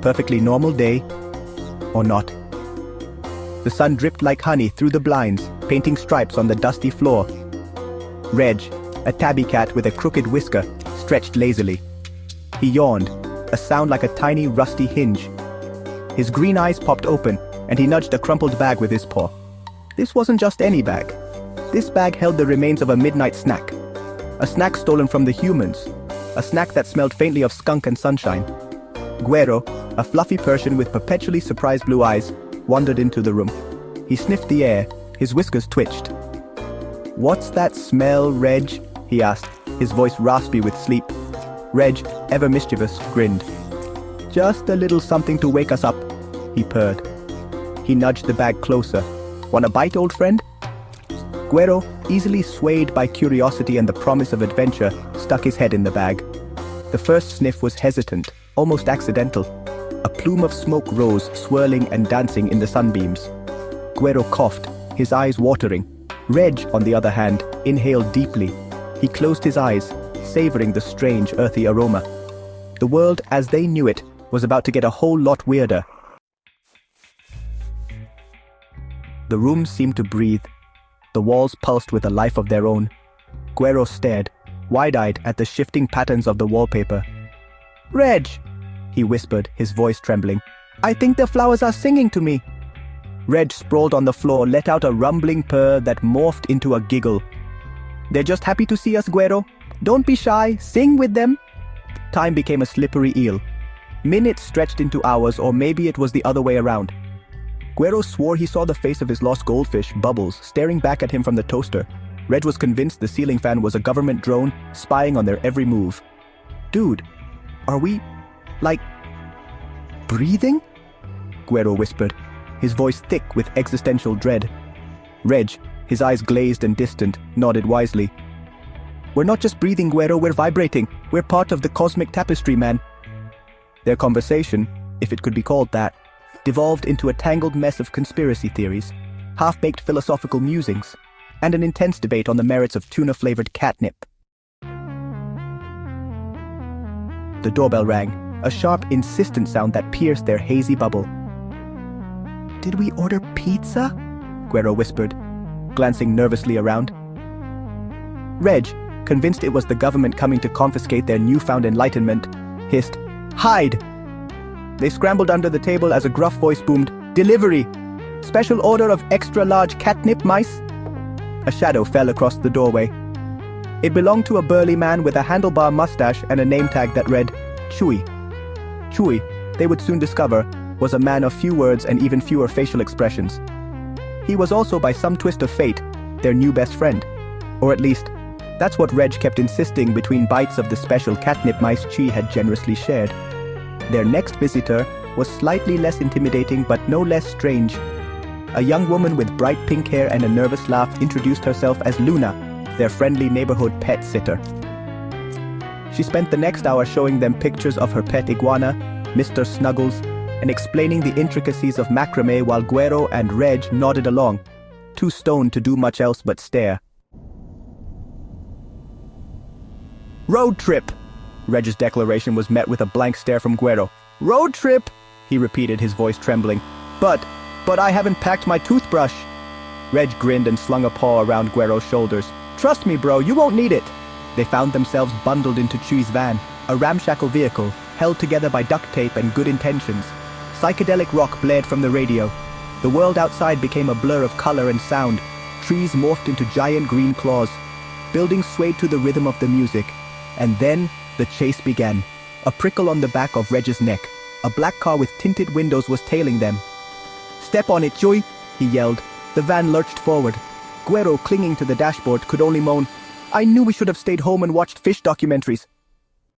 Perfectly normal day, or not. The sun dripped like honey through the blinds, painting stripes on the dusty floor. Reg, a tabby cat with a crooked whisker, stretched lazily. He yawned, a sound like a tiny rusty hinge. His green eyes popped open, and he nudged a crumpled bag with his paw. This wasn't just any bag. This bag held the remains of a midnight snack. A snack stolen from the humans. A snack that smelled faintly of skunk and sunshine. Guero, a fluffy Persian with perpetually surprised blue eyes, wandered into the room. He sniffed the air, his whiskers twitched. "What's that smell, Reg?" he asked, his voice raspy with sleep. Reg, ever mischievous, grinned. "Just a little something to wake us up," he purred. He nudged the bag closer. "Want a bite, old friend?" Guero, easily swayed by curiosity and the promise of adventure, stuck his head in the bag. The first sniff was hesitant, almost accidental. A plume of smoke rose, swirling and dancing in the sunbeams. Guero coughed, his eyes watering. Reg, on the other hand, inhaled deeply. He closed his eyes, savoring the strange, earthy aroma. The world, as they knew it, was about to get a whole lot weirder. The room seemed to breathe. The walls pulsed with a life of their own. Guero stared, wide-eyed at the shifting patterns of the wallpaper. "Reg," he whispered, his voice trembling. "I think the flowers are singing to me." Reg, sprawled on the floor, let out a rumbling purr that morphed into a giggle. "They're just happy to see us, Guero. Don't be shy, sing with them." Time became a slippery eel. Minutes stretched into hours, or maybe it was the other way around. Guero swore he saw the face of his lost goldfish, Bubbles, staring back at him from the toaster. Reg was convinced the ceiling fan was a government drone, spying on their every move. "Dude, are we, like, breathing?" Guero whispered, his voice thick with existential dread. Reg, his eyes glazed and distant, nodded wisely. "We're not just breathing, Guero, we're vibrating. We're part of the cosmic tapestry, man." Their conversation, if it could be called that, devolved into a tangled mess of conspiracy theories, half-baked philosophical musings, and an intense debate on the merits of tuna-flavored catnip. The doorbell rang, a sharp, insistent sound that pierced their hazy bubble. "Did we order pizza?" Guero whispered, glancing nervously around. Reg, convinced it was the government coming to confiscate their newfound enlightenment, hissed, "Hide!" They scrambled under the table as a gruff voice boomed, "Delivery! Special order of extra-large catnip mice?" A shadow fell across the doorway. It belonged to a burly man with a handlebar mustache and a name tag that read, Chewy. Chewy, they would soon discover, was a man of few words and even fewer facial expressions. He was also, by some twist of fate, their new best friend. Or at least, that's what Reg kept insisting between bites of the special catnip mice Chi had generously shared. Their next visitor was slightly less intimidating but no less strange. A young woman with bright pink hair and a nervous laugh introduced herself as Luna, their friendly neighborhood pet sitter. She spent the next hour showing them pictures of her pet iguana, Mr. Snuggles, and explaining the intricacies of macrame while Guero and Reg nodded along, too stoned to do much else but stare. "Road trip!" Reg's declaration was met with a blank stare from Guero. "Road trip!" he repeated, his voice trembling. But I haven't packed my toothbrush." Reg grinned and slung a paw around Guero's shoulders. "Trust me, bro, you won't need it." They found themselves bundled into Chuy's van, a ramshackle vehicle, held together by duct tape and good intentions. Psychedelic rock blared from the radio. The world outside became a blur of color and sound. Trees morphed into giant green claws. Buildings swayed to the rhythm of the music. And then, the chase began. A prickle on the back of Reg's neck. A black car with tinted windows was tailing them. "Step on it, Chuy," he yelled. The van lurched forward. Guero, clinging to the dashboard, could only moan, "I knew we should have stayed home and watched fish documentaries."